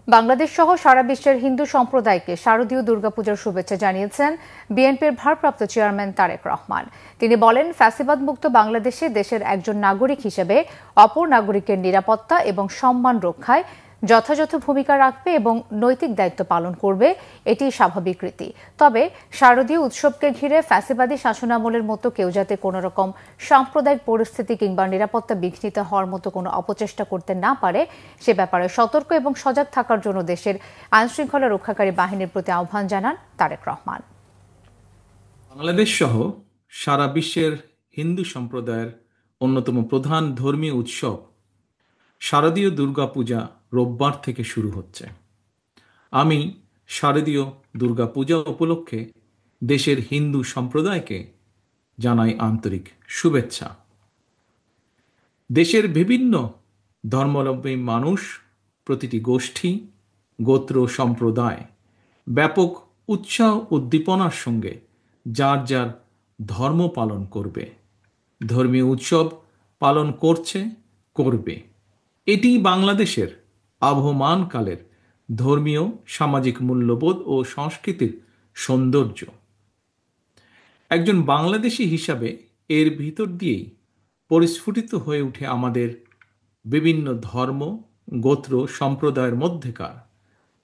বাংলাদেশ সহ সারা বিশ্বের হিন্দু সম্প্রদায়কে শারদীয় দুর্গাপূজার শুভেচ্ছা জানিয়েছেন বিএনপির ভারপ্রাপ্ত চেয়ারম্যান তারেক রহমান। তিনি বলেন, ফ্যাসিবাদ মুক্ত বাংলাদেশে দেশের একজন নাগরিক হিসেবে অপর নাগরিকের নিরাপত্তা এবং সম্মান রক্ষায় যথাযথ ভূমিকা রাখবে এবং নৈতিক দায়িত্ব পালন করবে, এটি স্বাভাবিক রীতি। তবে শারদীয় উৎসবকে ঘিরে ফ্যাসিবাদী শাসনামলের মতো কেউ যাতে কোনো রকম সাম্প্রদায়িক পরিস্থিতি কিংবা নিরাপত্তা বিঘ্নিত হওয়ার মতো কোনো অপচেষ্টা করতে না পারে সে ব্যাপারে সতর্ক এবং সজাগ থাকার জন্য দেশের আইনশৃঙ্খলা রক্ষাকারী বাহিনীর প্রতি আহ্বান জানান তারেক রহমান। বাংলাদেশ সহ সারা বিশ্বের হিন্দু সম্প্রদায়ের অন্যতম প্রধান ধর্মীয় উৎসব শারদীয় দুর্গাপূজা রোববার থেকে শুরু হচ্ছে। আমি শারদীয় দুর্গাপূজা উপলক্ষে দেশের হিন্দু সম্প্রদায়কে জানাই আন্তরিক শুভেচ্ছা। দেশের বিভিন্ন ধর্মাবলম্বী মানুষ, প্রতিটি গোষ্ঠী, গোত্র, সম্প্রদায় ব্যাপক উৎসাহ উদ্দীপনার সঙ্গে যার যার ধর্ম পালন করবে, ধর্মীয় উৎসব পালন করবে। এটি বাংলাদেশের আবহমানকালের ধর্মীয় সামাজিক মূল্যবোধ ও সংস্কৃতির সৌন্দর্য। একজন বাংলাদেশী হিসাবে এর ভিতর দিয়েই পরিস্ফুটিত হয়ে ওঠে আমাদের বিভিন্ন ধর্ম, গোত্র, সম্প্রদায়ের মধ্যেকার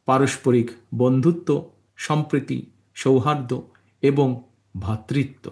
পারস্পরিক বন্ধুত্ব, সম্প্রীতি, সৌহার্দ্য এবং ভ্রাতৃত্ব।